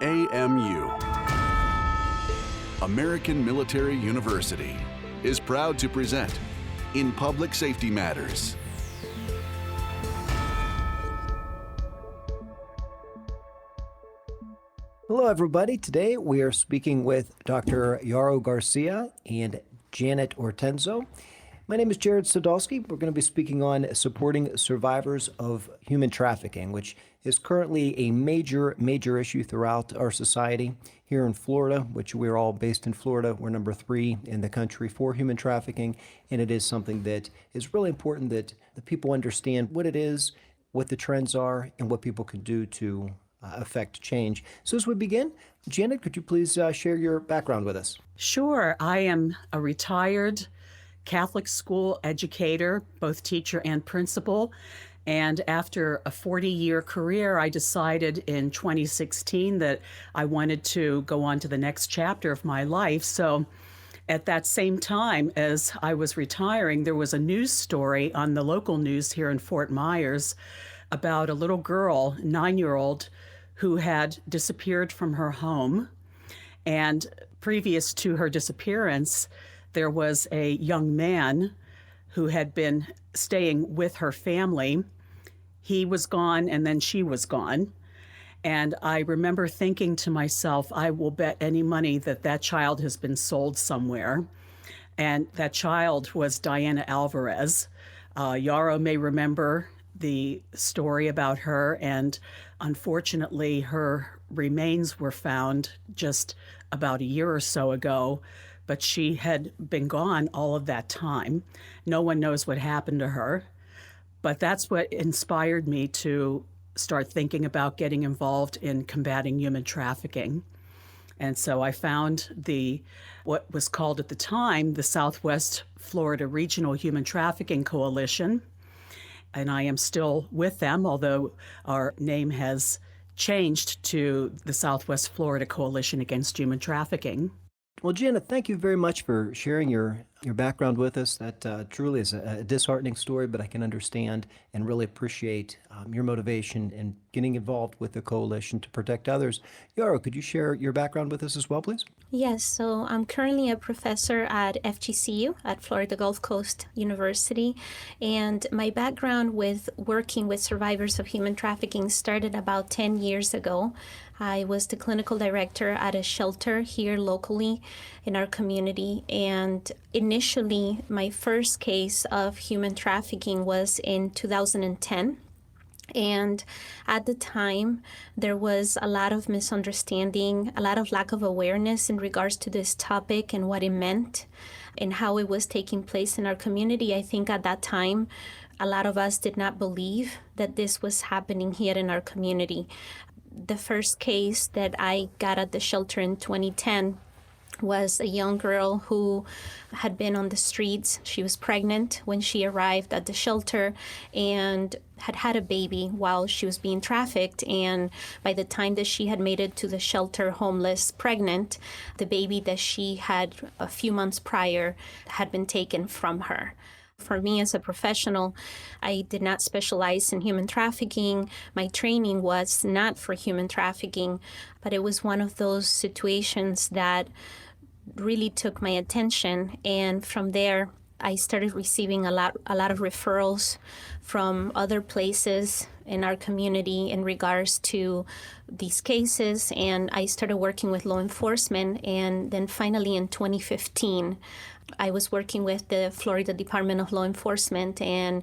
AMU, American Military University, is proud to present In Public Safety Matters. Hello, everybody. Today we are speaking with Dr. Yaro Garcia and Janet Ortenzo. My name is Jarrod Sadulski. We're going to be speaking on supporting survivors of human trafficking, which is currently a major issue throughout our society. Here in Florida, which we're all based in Florida, we're number 3 in the country for human trafficking, and it is something that is really important that the people understand what it is, what the trends are, and what people can do to affect change. So as we begin, Janet, could you please share your background with us? Sure. I am a retired Catholic school educator, both teacher and principal. And after a 40-year career, I decided in 2016 that I wanted to go on to the next chapter of my life. So at that same time as I was retiring, there was a news story on the local news here in Fort Myers about a little girl, 9-year-old, who had disappeared from her home. And previous to her disappearance, there was a young man who had been staying with her family. He was gone, and then she was gone. And I remember thinking to myself, I will bet any money that that child has been sold somewhere. And that child was Diana Alvarez. Yaro may remember the story about her, and unfortunately, her remains were found just about a year or so ago. But she had been gone all of that time. No one knows what happened to her. But that's what inspired me to start thinking about getting involved in combating human trafficking. And so I found what was called at the time the Southwest Florida Regional Human Trafficking Coalition. And I am still with them, although our name has changed to the Southwest Florida Coalition Against Human Trafficking. Well, Janet, thank you very much for sharing your background with us. That truly is a disheartening story, but I can understand and really appreciate your motivation in getting involved with the coalition to protect others. Yaro, could you share your background with us as well, please? Yes, so I'm currently a professor at FGCU, at Florida Gulf Coast University, and my background with working with survivors of human trafficking started about 10 years ago. I was the clinical director at a shelter here locally in our community, and initially my first case of human trafficking was in 2010. And at the time, there was a lot of misunderstanding, a lot of lack of awareness in regards to this topic and what it meant and how it was taking place in our community. I think at that time, a lot of us did not believe that this was happening here in our community. The first case that I got at the shelter in 2010 was a young girl who had been on the streets. She was pregnant when she arrived at the shelter and had had a baby while she was being trafficked. And by the time that she had made it to the shelter homeless, pregnant, the baby that she had a few months prior had been taken from her. For me as a professional, I did not specialize in human trafficking. My training was not for human trafficking, but it was one of those situations that really took my attention. And from there, I started receiving a lot of referrals from other places in our community in regards to these cases. And I started working with law enforcement. And then finally in 2015, I was working with the Florida Department of Law Enforcement, and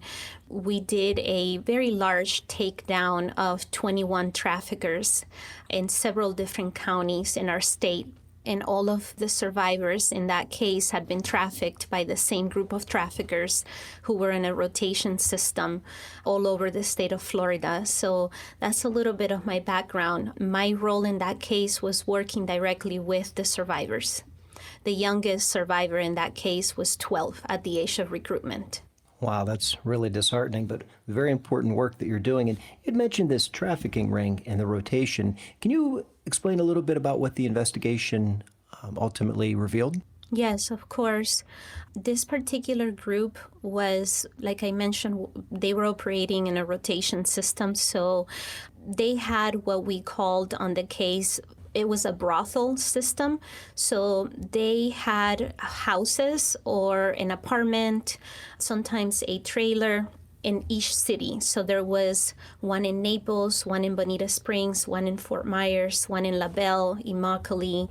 we did a very large takedown of 21 traffickers in several different counties in our state. And all of the survivors in that case had been trafficked by the same group of traffickers who were in a rotation system all over the state of Florida. So that's a little bit of my background. My role in that case was working directly with the survivors. The youngest survivor in that case was 12 at the age of recruitment. Wow, that's really disheartening, but very important work that you're doing. And you'd mentioned this trafficking ring and the rotation. Can you explain a little bit about what the investigation ultimately revealed? Yes, of course. This particular group was, like I mentioned, they were operating in a rotation system. So they had what we called on the case it was a brothel system. So they had houses or an apartment, sometimes a trailer in each city. So there was one in Naples, one in Bonita Springs, one in Fort Myers, one in La Belle, Immokalee,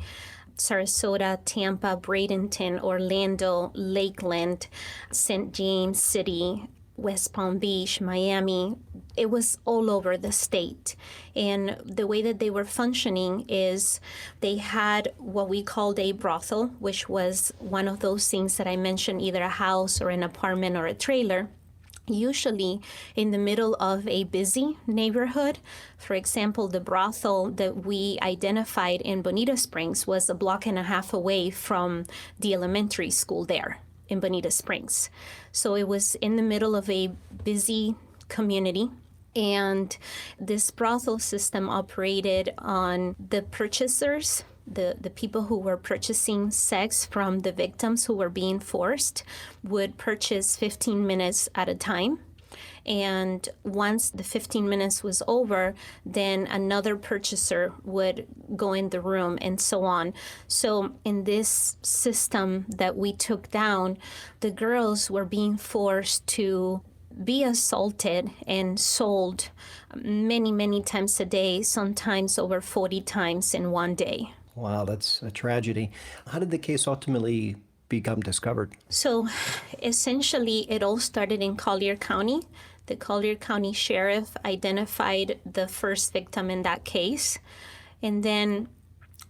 Sarasota, Tampa, Bradenton, Orlando, Lakeland, St. James City, West Palm Beach, Miami. It was all over the state. And the way that they were functioning is they had what we called a brothel, which was one of those things that I mentioned, either a house or an apartment or a trailer, usually in the middle of a busy neighborhood. For example, the brothel that we identified in Bonita Springs was a block and a half away from the elementary school there in Bonita Springs. So it was in the middle of a busy community. And this brothel system operated on the purchasers, the people who were purchasing sex from the victims who were being forced would purchase 15 minutes at a time. And once the 15 minutes was over, then another purchaser would go in the room and so on. So in this system that we took down, the girls were being forced to be assaulted and sold many, many times a day, sometimes over 40 times in one day. Wow, that's a tragedy. How did the case ultimately become discovered? So essentially, it all started in Collier County. The Collier County Sheriff identified the first victim in that case. And then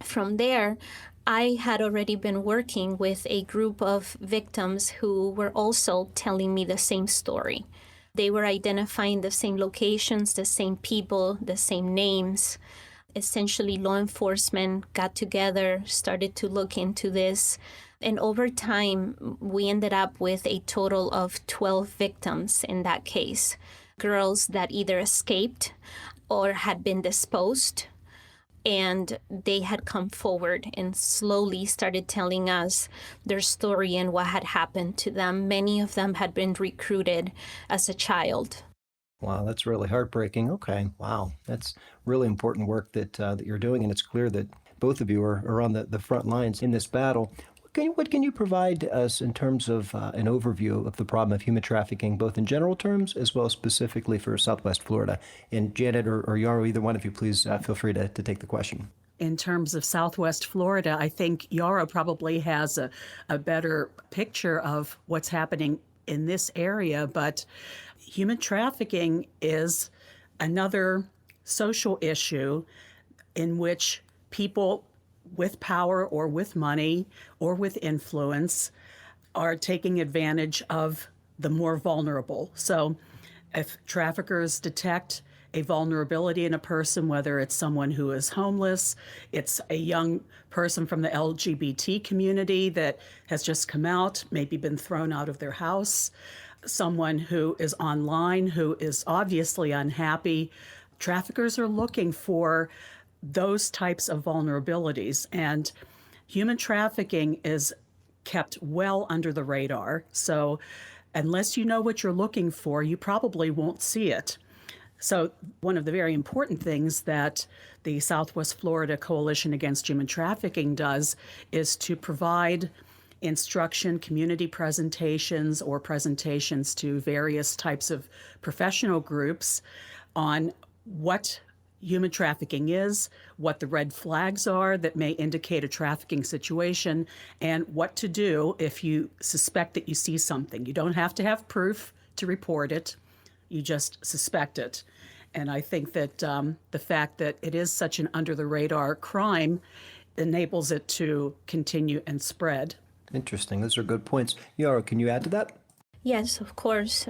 from there, I had already been working with a group of victims who were also telling me the same story. They were identifying the same locations, the same people, the same names. Essentially, law enforcement got together, started to look into this. And over time, we ended up with a total of 12 victims in that case. Girls that either escaped or had been disposed, and they had come forward and slowly started telling us their story and what had happened to them. Many of them had been recruited as a child. Wow, that's really heartbreaking. Okay, wow. That's really important work that you're doing, and it's clear that both of you are on the front lines in this battle. What can you provide us in terms of an overview of the problem of human trafficking, both in general terms as well as specifically for Southwest Florida? And Janet or Yaro, either one of you, please feel free to take the question. In terms of Southwest Florida, I think Yaro probably has a better picture of what's happening in this area, but human trafficking is another social issue in which people with power or with money or with influence are taking advantage of the more vulnerable. So if traffickers detect a vulnerability in a person, whether it's someone who is homeless, it's a young person from the LGBT community that has just come out, maybe been thrown out of their house, someone who is online who is obviously unhappy, traffickers are looking for those types of vulnerabilities. And human trafficking is kept well under the radar. So unless you know what you're looking for, you probably won't see it. So one of the very important things that the Southwest Florida Coalition Against Human Trafficking does is to provide instruction, community presentations, or presentations to various types of professional groups on what human trafficking is, what the red flags are that may indicate a trafficking situation, and what to do if you suspect that you see something. You don't have to have proof to report it. You just suspect it. And I think that the fact that it is such an under-the-radar crime enables it to continue and spread. Interesting. Those are good points. Yaro, can you add to that? Yes, of course.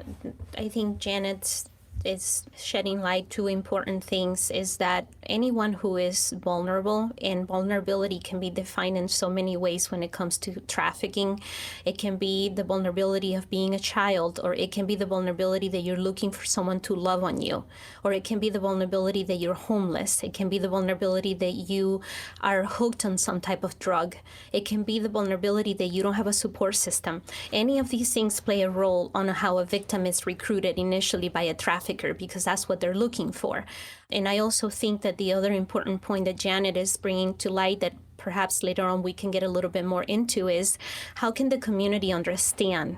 I think Janet is shedding light to important things, is that anyone who is vulnerable, and vulnerability can be defined in so many ways when it comes to trafficking. It can be the vulnerability of being a child, or it can be the vulnerability that you're looking for someone to love on you, or it can be the vulnerability that you're homeless. It can be the vulnerability that you are hooked on some type of drug. It can be the vulnerability that you don't have a support system. Any of these things play a role on how a victim is recruited initially by a trafficker. trafficker because that's what they're looking for. And I also think that the other important point that Janet is bringing to light that perhaps later on we can get a little bit more into is how can the community understand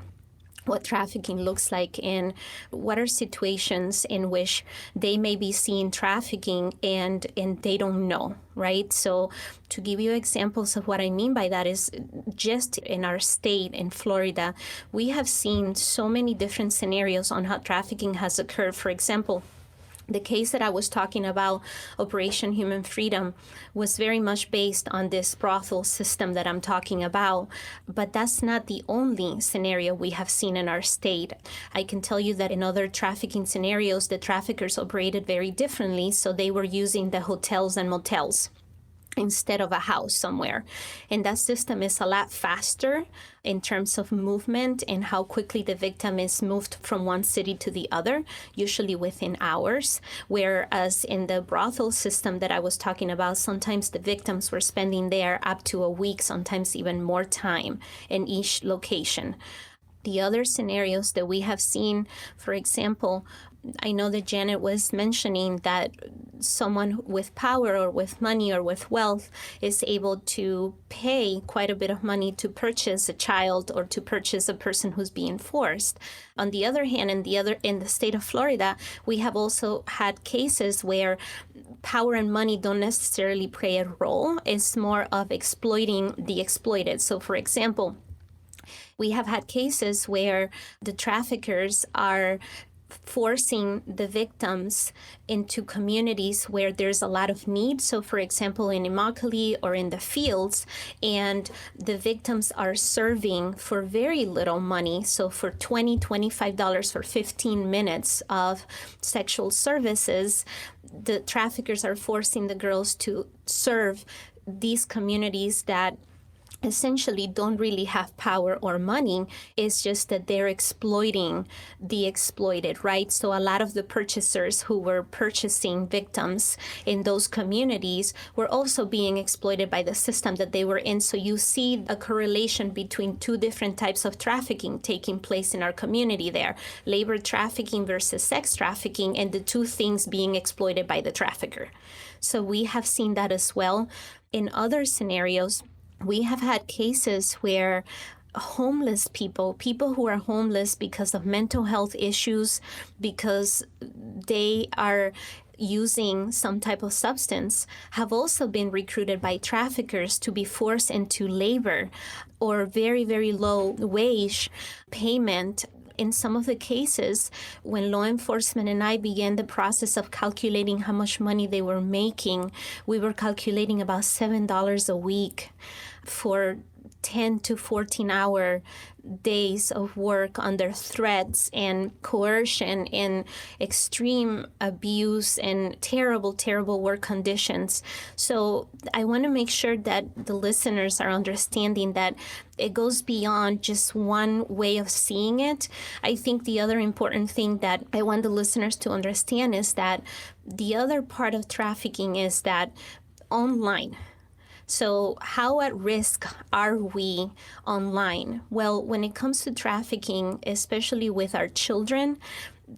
what trafficking looks like and what are situations in which they may be seeing trafficking and they don't know, right? So to give you examples of what I mean by that is just in our state, in Florida, we have seen so many different scenarios on how trafficking has occurred. For example, the case that I was talking about, Operation Human Freedom, was very much based on this brothel system that I'm talking about. But that's not the only scenario we have seen in our state. I can tell you that in other trafficking scenarios, the traffickers operated very differently. So they were using the hotels and motels instead of a house somewhere. And that system is a lot faster in terms of movement and how quickly the victim is moved from one city to the other, usually within hours. Whereas in the brothel system that I was talking about, sometimes the victims were spending there up to a week, sometimes even more time in each location. The other scenarios that we have seen, for example, I know that Janet was mentioning that someone with power or with money or with wealth is able to pay quite a bit of money to purchase a child or to purchase a person who's being forced. On the other hand, in the state of Florida, we have also had cases where power and money don't necessarily play a role. It's more of exploiting the exploited. So, for example, we have had cases where the traffickers are forcing the victims into communities where there's a lot of need. So, for example, in Immokalee or in the fields, and the victims are serving for very little money. So for $20, $25 for 15 minutes of sexual services, the traffickers are forcing the girls to serve these communities that essentially don't really have power or money. It's just that they're exploiting the exploited, right? So a lot of the purchasers who were purchasing victims in those communities were also being exploited by the system that they were in. So you see a correlation between two different types of trafficking taking place in our community there, labor trafficking versus sex trafficking, and the two things being exploited by the trafficker. So we have seen that as well. In other scenarios, we have had cases where homeless people who are homeless because of mental health issues, because they are using some type of substance, have also been recruited by traffickers to be forced into labor or very, very low wage payment. In some of the cases, when law enforcement and I began the process of calculating how much money they were making, we were calculating about $7 a week for 10 to 14-hour days of work under threats and coercion and extreme abuse and terrible, terrible work conditions. So I want to make sure that the listeners are understanding that it goes beyond just one way of seeing it. I think the other important thing that I want the listeners to understand is that the other part of trafficking is that online. So how at risk are we online? Well, when it comes to trafficking, especially with our children,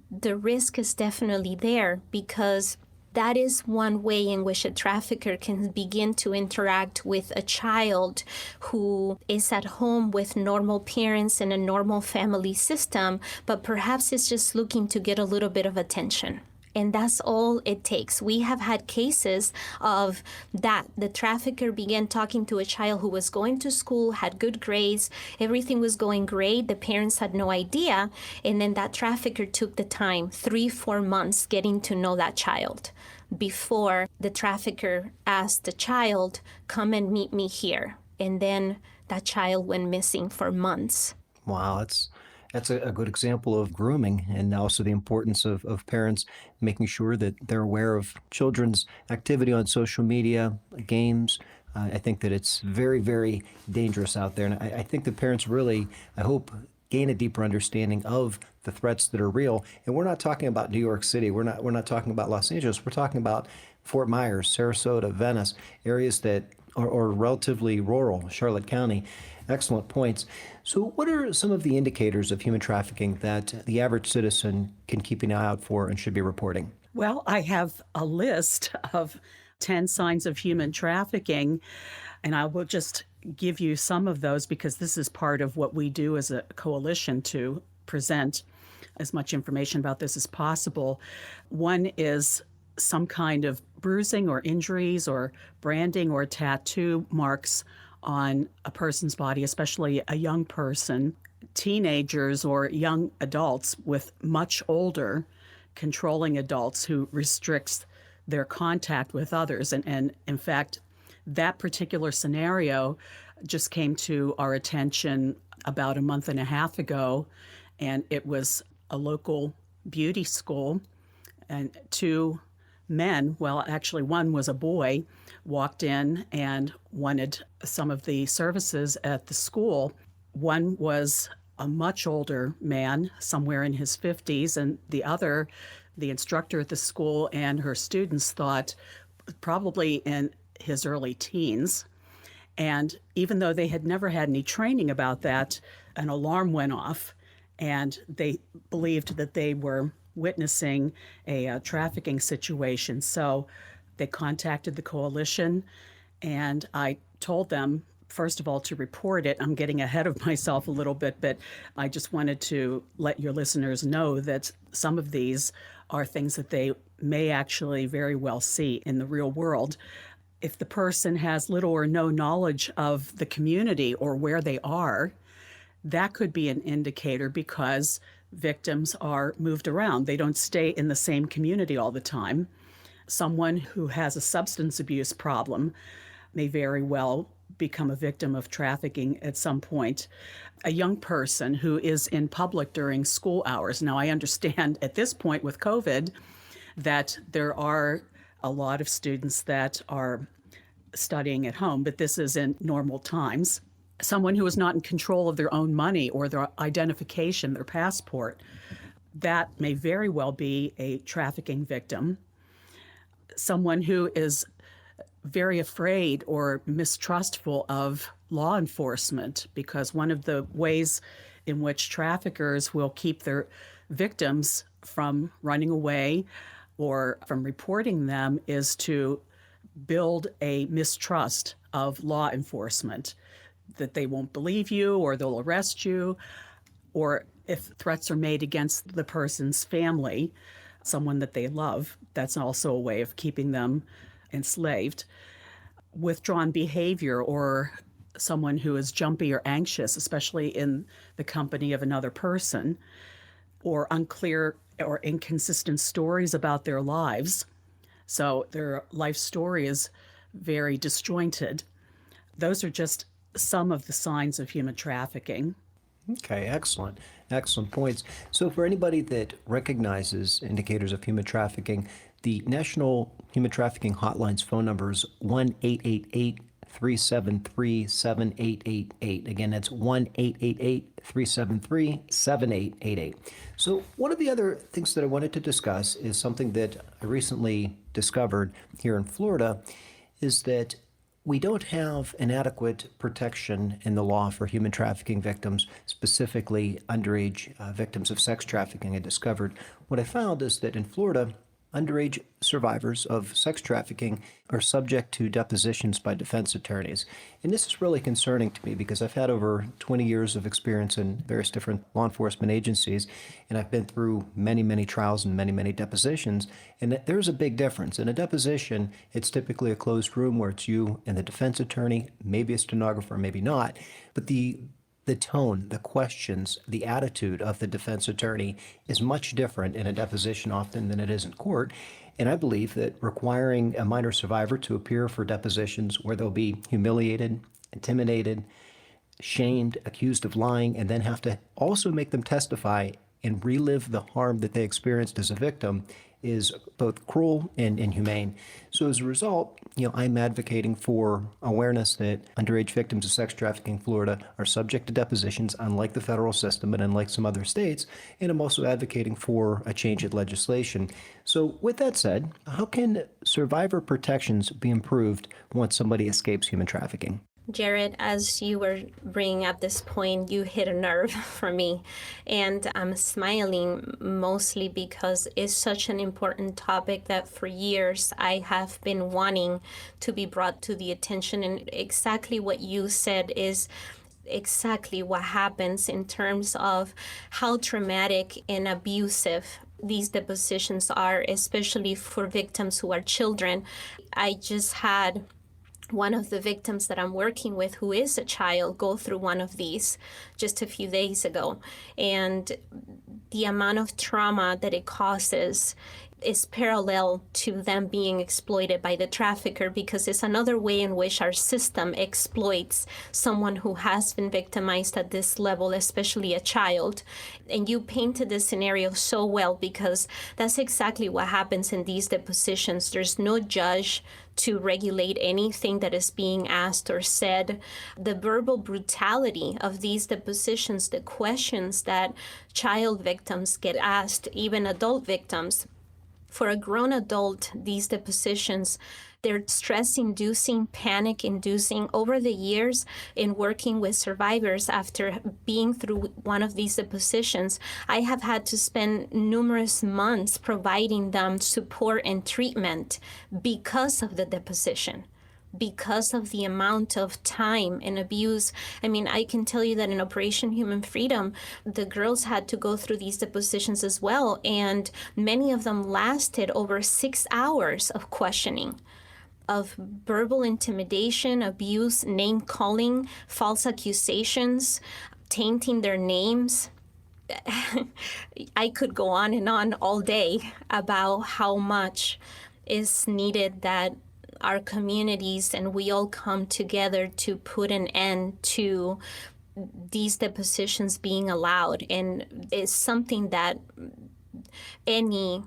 the risk is definitely there because that is one way in which a trafficker can begin to interact with a child who is at home with normal parents and a normal family system, but perhaps is just looking to get a little bit of attention. And that's all it takes. We have had cases of that. The trafficker began talking to a child who was going to school, had good grades, everything was going great. The parents had no idea. And then that trafficker took the time, 3-4 months, getting to know that child before the trafficker asked the child, come and meet me here. And then that child went missing for months. Wow, that's a good example of grooming, and also the importance of parents making sure that they're aware of children's activity on social media, games. I think that it's very, very dangerous out there. And I think the parents really, I hope, gain a deeper understanding of the threats that are real. And we're not talking about New York City. We're not talking about Los Angeles. We're talking about Fort Myers, Sarasota, Venice, areas that or relatively rural Charlotte County. Excellent points. So what are some of the indicators of human trafficking that the average citizen can keep an eye out for and should be reporting? Well, I have a list of 10 signs of human trafficking, and I will just give you some of those because this is part of what we do as a coalition to present as much information about this as possible. One is some kind of bruising or injuries or branding or tattoo marks on a person's body, especially a young person, teenagers or young adults with much older controlling adults who restricts their contact with others. And in fact, that particular scenario just came to our attention about a month and a half ago, and it was a local beauty school, and two men, well, actually one was a boy, walked in and wanted some of the services at the school. One was a much older man, somewhere in his 50s, and the other, the instructor at the school and her students thought probably in his early teens. And even though they had never had any training about that, an alarm went off, and they believed that they were witnessing a trafficking situation. So they contacted the coalition, and I told them, first of all, to report it. I'm getting ahead of myself a little bit, but I just wanted to let your listeners know that some of these are things that they may actually very well see in the real world. If the person has little or no knowledge of the community or where they are, that could be an indicator because victims are moved around. They don't stay in the same community all the time. Someone who has a substance abuse problem may very well become a victim of trafficking at some point. A young person who is in public during school hours. Now, I understand at this point with COVID that there are a lot of students that are studying at home, but this is in normal times. Someone who is not in control of their own money or their identification, their passport, that may very well be a trafficking victim. Someone who is very afraid or mistrustful of law enforcement, because one of the ways in which traffickers will keep their victims from running away or from reporting them is to build a mistrust of law enforcement, that they won't believe you or they'll arrest you, or if threats are made against the person's family, someone that they love, that's also a way of keeping them enslaved. Withdrawn behavior or someone who is jumpy or anxious, especially in the company of another person, or unclear or inconsistent stories about their lives. So their life story is very disjointed. Those are just some of the signs of human trafficking. Okay, excellent. Excellent points. So for anybody that recognizes indicators of human trafficking, the National Human Trafficking Hotline's phone number is 1-888-373-7888. Again, that's 1-888-373-7888. So one of the other things that I wanted to discuss is something that I recently discovered here in Florida, is that we don't have an adequate protection in the law for human trafficking victims, specifically underage victims of sex trafficking. I discovered what I found is that in Florida, underage survivors of sex trafficking are subject to depositions by defense attorneys. And this is really concerning to me because I've had over 20 years of experience in various different law enforcement agencies, and I've been through many, many trials and many, many depositions. And there's a big difference. In a deposition, it's typically a closed room where it's you and the defense attorney, maybe a stenographer, maybe not. But the tone, the questions, the attitude of the defense attorney is much different in a deposition often than it is in court. And I believe that requiring a minor survivor to appear for depositions where they'll be humiliated, intimidated, shamed, accused of lying, and then have to also make them testify and relive the harm that they experienced as a victim is both cruel and inhumane. So as a result, I'm advocating for awareness that underage victims of sex trafficking in Florida are subject to depositions, unlike the federal system and unlike some other states. And I'm also advocating for a change in legislation. So with that said, how can survivor protections be improved once somebody escapes human trafficking? Jarrod, as you were bringing up this point, you hit a nerve for me. And I'm smiling mostly because it's such an important topic that for years I have been wanting to be brought to the attention. And exactly what you said is exactly what happens in terms of how traumatic and abusive these depositions are, especially for victims who are children. I just had one of the victims that I'm working with, who is a child, go through one of these just a few days ago. And the amount of trauma that it causes is parallel to them being exploited by the trafficker, because it's another way in which our system exploits someone who has been victimized at this level, especially a child. And you painted this scenario so well, because that's exactly what happens in these depositions. There's no judge to regulate anything that is being asked or said. The verbal brutality of these depositions, the questions that child victims get asked, even adult victims. For a grown adult, these depositions, they're stress-inducing, panic-inducing. Over the years, in working with survivors after being through one of these depositions, I have had to spend numerous months providing them support and treatment because of the deposition, because of the amount of time and abuse. I mean, I can tell you that in Operation Human Freedom, the girls had to go through these depositions as well, and many of them lasted over 6 hours of questioning, of verbal intimidation, abuse, name-calling, false accusations, tainting their names. I could go on and on all day about how much is needed that our communities and we all come together to put an end to these depositions being allowed. And it's something that any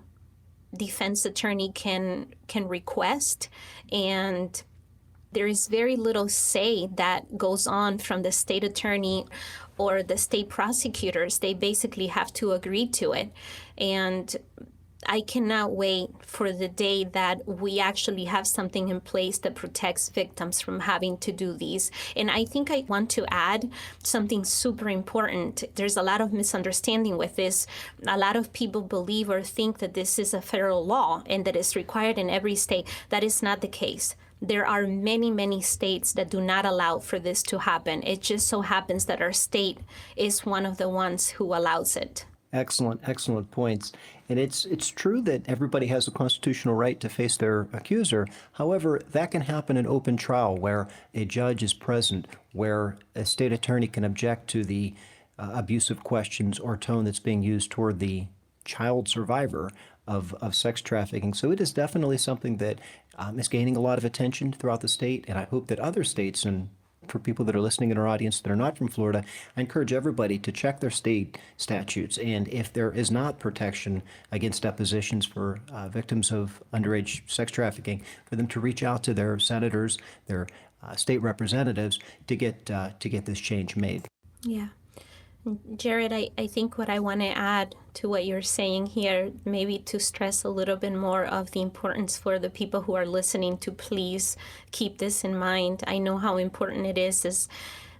defense attorney can request, and there is very little say that goes on from the state attorney or the state prosecutors. They basically have to agree to it. And I cannot wait for the day that we actually have something in place that protects victims from having to do these. And I think I want to add something super important. There's a lot of misunderstanding with this. A lot of people believe or think that this is a federal law and that it's required in every state. That is not the case. There are many, many states that do not allow for this to happen. It just so happens that our state is one of the ones who allows it. Excellent points. And it's true that everybody has a constitutional right to face their accuser. However, that can happen in open trial where a judge is present, where a state attorney can object to the abusive questions or tone that's being used toward the child survivor of sex trafficking. So it is definitely something that is gaining a lot of attention throughout the state, and I hope that other states, and for people that are listening in our audience that are not from Florida, I encourage everybody to check their state statutes. And if there is not protection against depositions for victims of underage sex trafficking, for them to reach out to their senators, their state representatives to get this change made. Yeah. Jarrod, I think what I want to add to what you're saying here, maybe to stress a little bit more of the importance for the people who are listening to please keep this in mind. I know how important it is.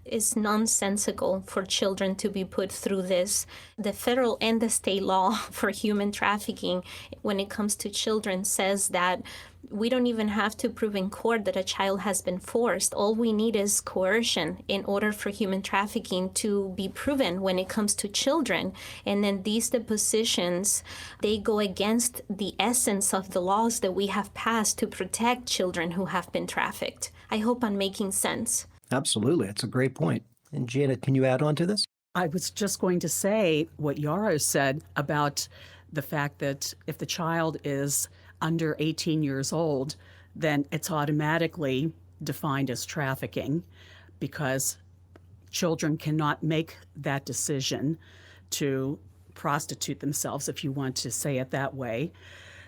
It's nonsensical for children to be put through this. The federal and the state law for human trafficking, when it comes to children, says that we don't even have to prove in court that a child has been forced. All we need is coercion in order for human trafficking to be proven when it comes to children. And then these depositions, they go against the essence of the laws that we have passed to protect children who have been trafficked. I hope I'm making sense. Absolutely. It's a great point. And Janet, can you add on to this? I was just going to say what Yaro said about the fact that if the child is under 18 years old, then it's automatically defined as trafficking, because children cannot make that decision to prostitute themselves, if you want to say it that way.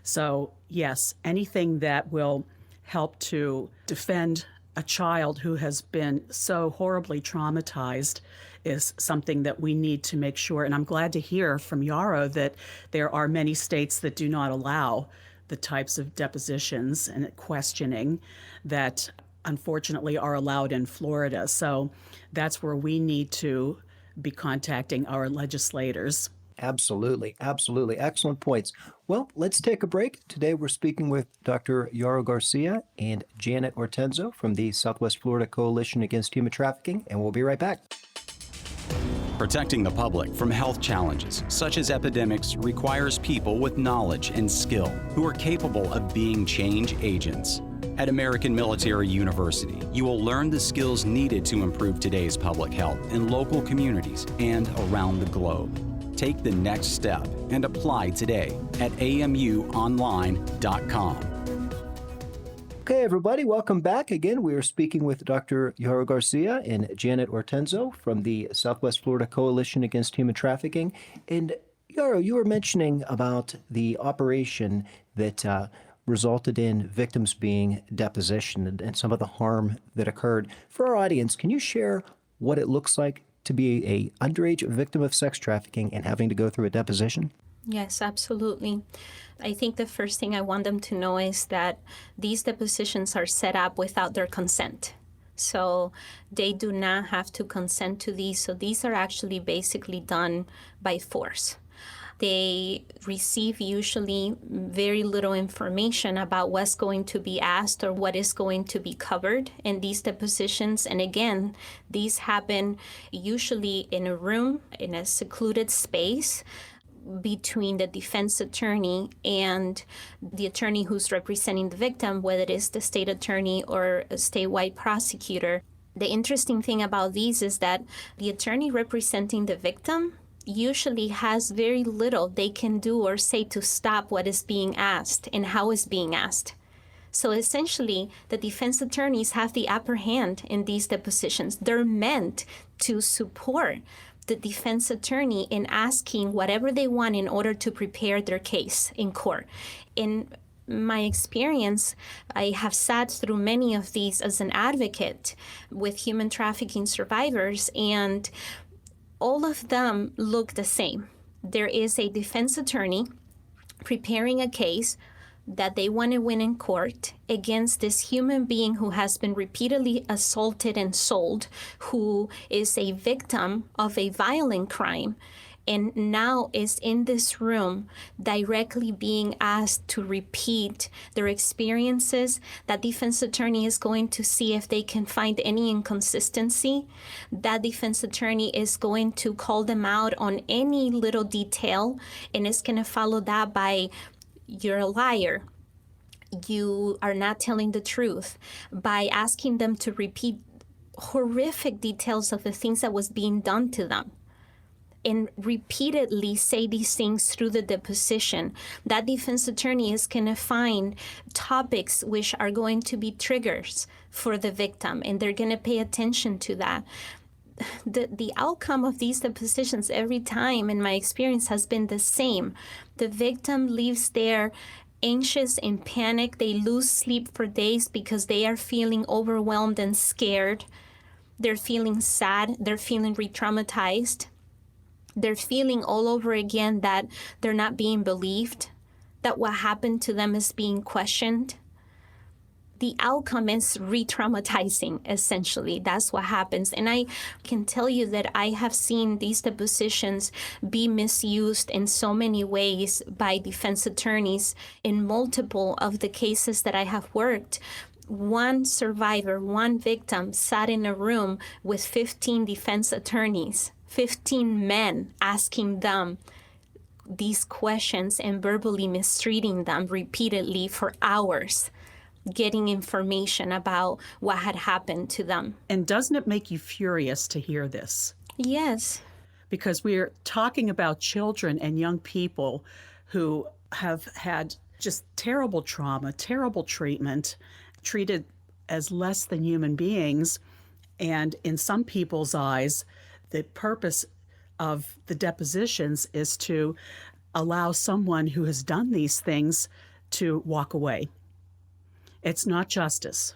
So, yes, anything that will help to defend a child who has been so horribly traumatized is something that we need to make sure. And I'm glad to hear from Yaro that there are many states that do not allow the types of depositions and questioning that unfortunately are allowed in Florida. So that's where we need to be contacting our legislators. Absolutely. Absolutely. Excellent points. Well, let's take a break. Today we're speaking with Dr. Yaro Garcia and Janet Ortenzo from the Southwest Florida Coalition Against Human Trafficking, and we'll be right back. Protecting the public from health challenges, such as epidemics, requires people with knowledge and skill who are capable of being change agents. At American Military University, you will learn the skills needed to improve today's public health in local communities and around the globe. Take the next step and apply today at amuonline.com. Okay, everybody, welcome back. Again, we are speaking with Dr. Yaro Garcia and Janet Ortenzo from the Southwest Florida Coalition Against Human Trafficking. And Yaro, you were mentioning about the operation that resulted in victims being depositioned and some of the harm that occurred. For our audience, can you share what it looks like to be a underage victim of sex trafficking and having to go through a deposition? Yes, absolutely. I think the first thing I want them to know is that these depositions are set up without their consent. So they do not have to consent to these. So these are actually basically done by force. They receive usually very little information about what's going to be asked or what is going to be covered in these depositions. And again, these happen usually in a room, in a secluded space, between the defense attorney and the attorney who's representing the victim, whether it is the state attorney or a statewide prosecutor. The interesting thing about these is that the attorney representing the victim usually has very little they can do or say to stop what is being asked and how it's being asked. So essentially, the defense attorneys have the upper hand in these depositions. They're meant to support the defense attorney in asking whatever they want in order to prepare their case in court. In my experience, I have sat through many of these as an advocate with human trafficking survivors, and all of them look the same. There is a defense attorney preparing a case that they want to win in court against this human being who has been repeatedly assaulted and sold, who is a victim of a violent crime, and now is in this room directly being asked to repeat their experiences. That defense attorney is going to see if they can find any inconsistency. That defense attorney is going to call them out on any little detail, and is going to follow that by, "You're a liar. You are not telling the truth," by asking them to repeat horrific details of the things that was being done to them, and repeatedly say these things through the deposition. That defense attorney is going to find topics which are going to be triggers for the victim, and they're going to pay attention to that. The outcome of these depositions every time, in my experience, has been the same. The victim leaves there anxious and panicked. They lose sleep for days because they are feeling overwhelmed and scared. They're feeling sad. They're feeling re-traumatized. They're feeling all over again that they're not being believed, that what happened to them is being questioned. The outcome is re-traumatizing, essentially. That's what happens. And I can tell you that I have seen these depositions be misused in so many ways by defense attorneys in multiple of the cases that I have worked. One survivor, one victim, sat in a room with 15 defense attorneys, 15 men asking them these questions and verbally mistreating them repeatedly for hours, getting information about what had happened to them. And doesn't it make you furious to hear this? Yes. Because we're talking about children and young people who have had just terrible trauma, terrible treatment, treated as less than human beings. And in some people's eyes, the purpose of the depositions is to allow someone who has done these things to walk away. It's not justice.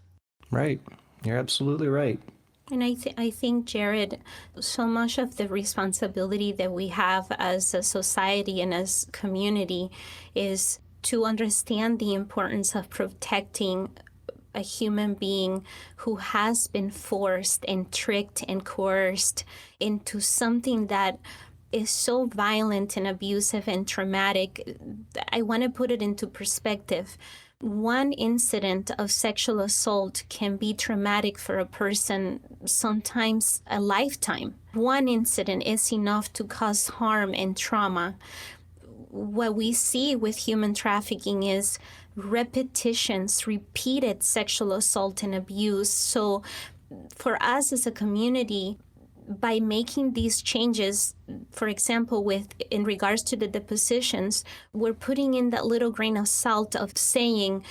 Right. You're absolutely right. And I think, Jarrod, so much of the responsibility that we have as a society and as community is to understand the importance of protecting a human being who has been forced and tricked and coerced into something that is so violent and abusive and traumatic. I want to put it into perspective. One incident of sexual assault can be traumatic for a person, sometimes a lifetime. One incident is enough to cause harm and trauma. What we see with human trafficking is repetitions, repeated sexual assault and abuse. So for us as a community, by making these changes, for example, in regards to the depositions, we're putting in that little grain of salt of saying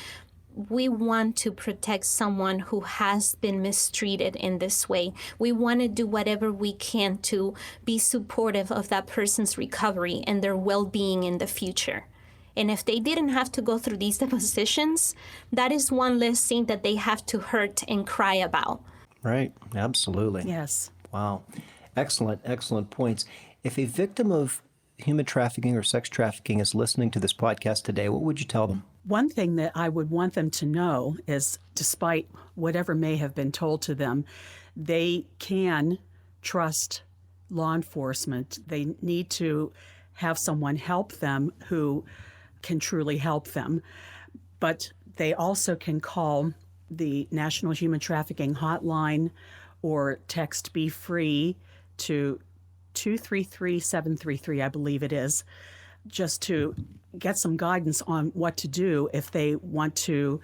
we want to protect someone who has been mistreated in this way. We want to do whatever we can to be supportive of that person's recovery and their well-being in the future. And if they didn't have to go through these depositions, that is one less thing that they have to hurt and cry about. Right. Absolutely. Yes. Wow. Excellent points. If a victim of human trafficking or sex trafficking is listening to this podcast today, what would you tell them? One thing that I would want them to know is, despite whatever may have been told to them, they can trust law enforcement. They need to have someone help them who can truly help them. But they also can call the National Human Trafficking Hotline or text Be Free to 233-733, I believe it is, just to get some guidance on what to do if they want to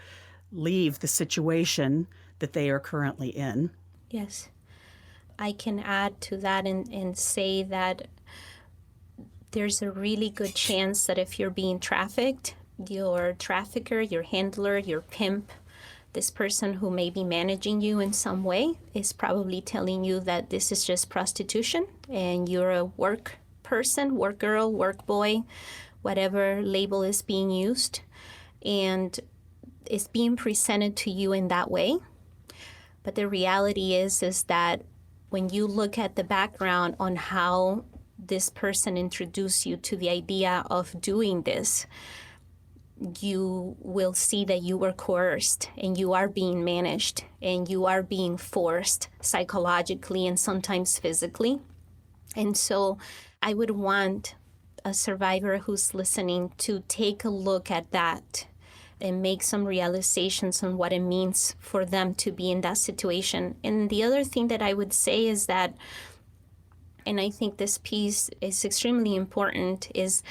leave the situation that they are currently in. Yes. I can add to that and say that there's a really good chance that if you're being trafficked, your trafficker, your handler, your pimp, this person who may be managing you in some way is probably telling you that this is just prostitution and you're a work person, work girl, work boy, whatever label is being used, and it's being presented to you in that way. But the reality is that when you look at the background on how this person introduced you to the idea of doing this, you will see that you were coerced and you are being managed and you are being forced psychologically and sometimes physically. And so I would want a survivor who's listening to take a look at that and make some realizations on what it means for them to be in that situation. And the other thing that I would say is that, and I think this piece is extremely important, is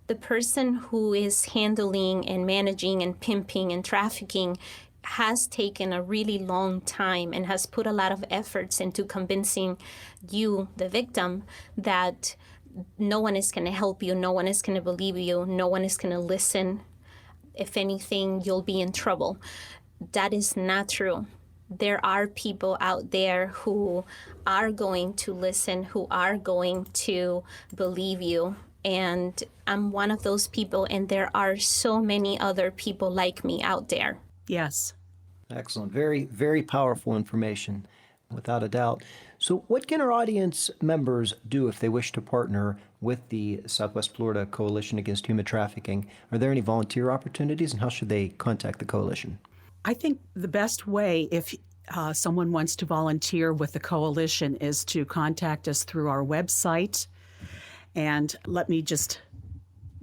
the person who is handling and managing and pimping and trafficking has taken a really long time and has put a lot of efforts into convincing you, the victim, that no one is going to help you, no one is going to believe you, no one is going to listen. If anything, you'll be in trouble. That is not true. There are people out there who are going to listen, who are going to believe you. And I'm one of those people, and there are so many other people like me out there. Yes. Excellent. Very, very powerful information, without a doubt. So what can our audience members do if they wish to partner with the Southwest Florida Coalition Against Human Trafficking? Are there any volunteer opportunities, and how should they contact the coalition? I think the best way, if someone wants to volunteer with the coalition, is to contact us through our website. And let me just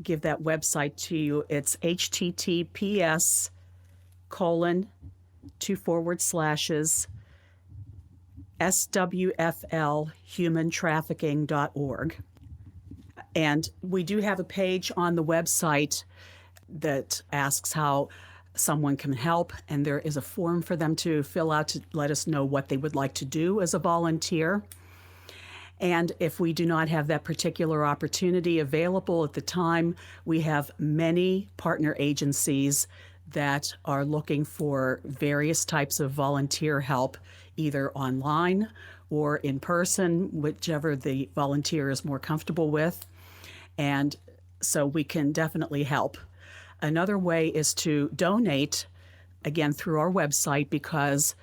give that website to you. It's https://swflhumantrafficking.org. And we do have a page on the website that asks how someone can help, and there is a form for them to fill out to let us know what they would like to do as a volunteer. And if we do not have that particular opportunity available at the time, we have many partner agencies that are looking for various types of volunteer help, either online or in person, whichever the volunteer is more comfortable with. And so we can definitely help. Another way is to donate, again, through our website, because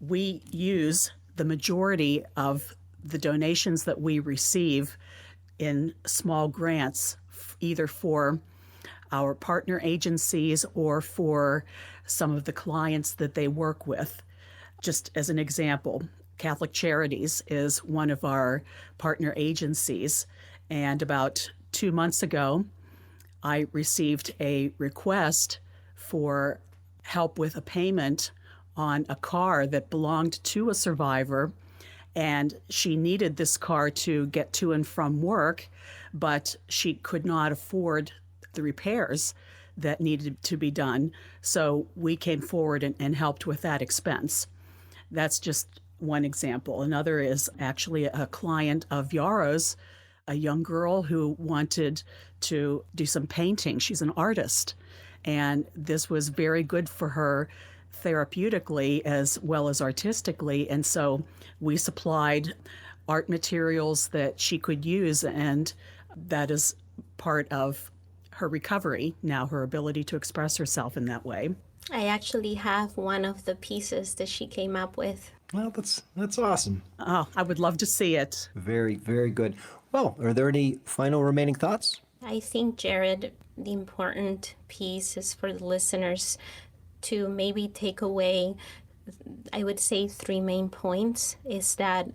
we use the majority of the donations that we receive in small grants, either for our partner agencies or for some of the clients that they work with. Just as an example, Catholic Charities is one of our partner agencies, and about 2 months ago, I received a request for help with a payment on a car that belonged to a survivor, and she needed this car to get to and from work, but she could not afford the repairs that needed to be done. So we came forward and helped with that expense. That's just one example. Another is actually a client of Yaro's, a young girl who wanted to do some painting. She's an artist, and this was very good for her therapeutically as well as artistically. And so we supplied art materials that she could use, and that is part of her recovery now, her ability to express herself in that way. I actually have one of the pieces that she came up with. Well, that's awesome. Oh, I would love to see it. Very, very good. Well, are there any final remaining thoughts? I think, Jarrod, the important piece is for the listeners to maybe take away, I would say 3 main points, is that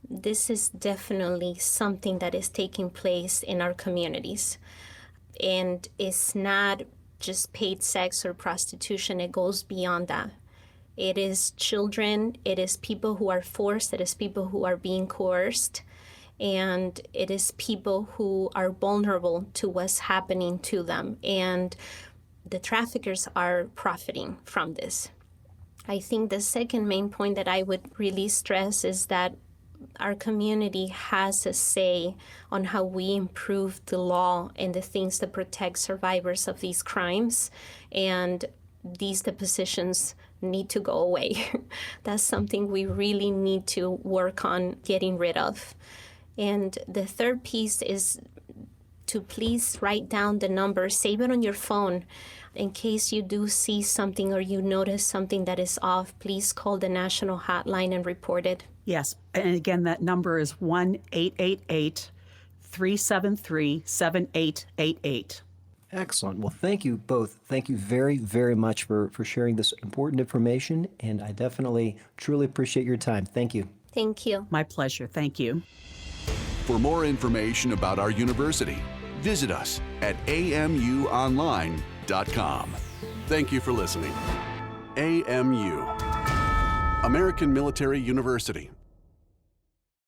this is definitely something that is taking place in our communities. And it's not just paid sex or prostitution, it goes beyond that. It is children, it is people who are forced, it is people who are being coerced, and it is people who are vulnerable to what's happening to them. And the traffickers are profiting from this. I think the second main point that I would really stress is that our community has a say on how we improve the law and the things that protect survivors of these crimes. And these depositions need to go away. That's something we really need to work on getting rid of. And the third piece is to please write down the number, save it on your phone. In case you do see something or you notice something that is off, please call the national hotline and report it. Yes, and again, that number is 1-888-373-7888. Excellent. Well, thank you both. Thank you very, very much for sharing this important information, and I definitely, truly appreciate your time. Thank you. Thank you. My pleasure. Thank you. For more information about our university, visit us at amuonline.com. Thank you for listening. AMU, American Military University.